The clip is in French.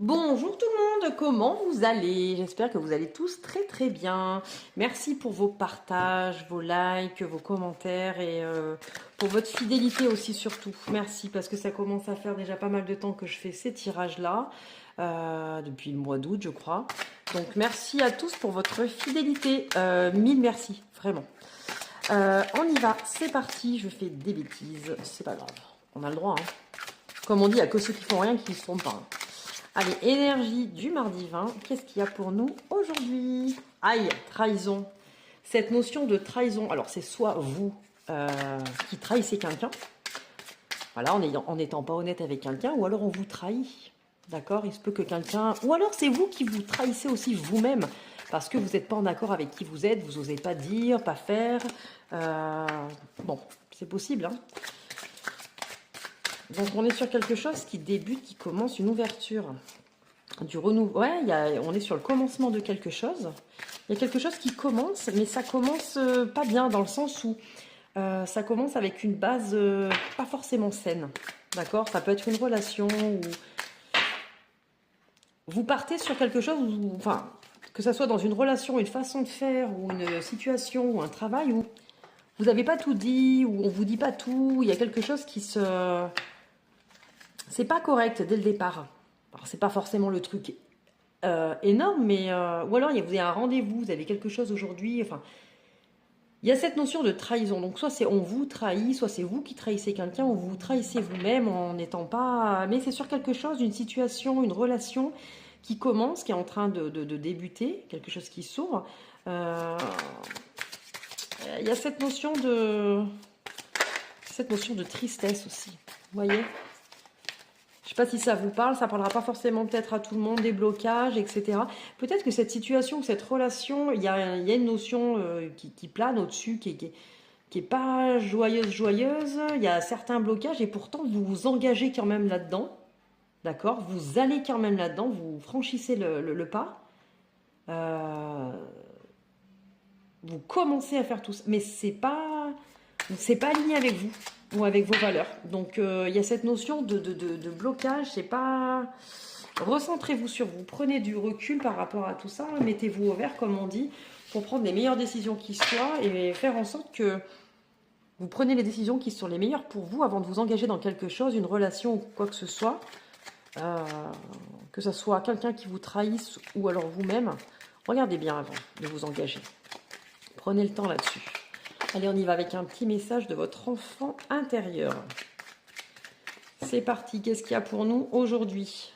Bonjour tout le monde, comment vous allez? J'espère que vous allez tous très bien. Merci pour vos partages, vos likes, vos commentaires et pour votre fidélité aussi surtout. Merci parce que ça commence à faire déjà pas mal de temps que je fais ces tirages-là, depuis le mois d'août je crois. Donc merci à tous pour votre fidélité, mille merci, vraiment. On y va, c'est parti, je fais des bêtises, c'est pas grave, on a le droit. Hein. Comme on dit, il n'y a que ceux qui font rien qui ne se trompent pas. Hein. Allez, énergie du mardi 20, qu'est-ce qu'il y a pour nous aujourd'hui? Aïe, trahison. Cette notion de trahison, alors c'est soit vous qui trahissez quelqu'un, voilà, en n'étant pas honnête avec quelqu'un, ou alors on vous trahit. D'accord? Il se peut que quelqu'un... Ou alors c'est vous qui vous trahissez aussi vous-même, parce que vous n'êtes pas en accord avec qui vous êtes, vous n'osez pas dire, pas faire. Bon, c'est possible, hein. Donc on est sur quelque chose qui débute, qui commence, une ouverture, du renouveau. Ouais, on est sur le commencement de quelque chose. Il y a quelque chose qui commence, mais ça commence pas bien, dans le sens où ça commence avec une base pas forcément saine. D'accord? Ça peut être une relation où vous partez sur quelque chose, enfin, que ça soit dans une relation, une façon de faire, ou une situation, ou un travail, où vous n'avez pas tout dit, ou on vous dit pas tout, il y a quelque chose qui se... C'est pas correct dès le départ. Alors, c'est pas forcément le truc énorme, mais... ou alors, vous avez un rendez-vous, vous avez quelque chose aujourd'hui, enfin... Il y a cette notion de trahison. Donc, soit c'est on vous trahit, soit c'est vous qui trahissez quelqu'un, ou vous trahissez vous-même en n'étant pas... Mais c'est sur quelque chose, une situation, une relation qui commence, qui est en train de débuter, quelque chose qui s'ouvre. Il y a cette notion de tristesse aussi. Vous voyez ? Je ne sais pas si ça vous parle, ça ne parlera pas forcément peut-être à tout le monde, des blocages, etc. Peut-être que cette situation, cette relation, il y a une notion qui plane au-dessus, qui est pas joyeuse. Il y a certains blocages et pourtant vous vous engagez quand même là-dedans. D'accord? Vous allez quand même là-dedans, vous franchissez le pas. Vous commencez à faire tout ça, mais c'est pas aligné avec vous ou avec vos valeurs. Donc il y a cette notion de blocage, c'est pas... Recentrez-vous sur vous, prenez du recul par rapport à tout ça, mettez-vous au vert comme on dit, pour prendre les meilleures décisions qui soient et faire en sorte que vous prenez les décisions qui sont les meilleures pour vous avant de vous engager dans quelque chose, une relation ou quoi que ce soit, que ce soit quelqu'un qui vous trahisse ou alors vous-même. Regardez bien avant de vous engager. Prenez le temps là-dessus. Allez, on y va avec un petit message de votre enfant intérieur. C'est parti, qu'est-ce qu'il y a pour nous aujourd'hui?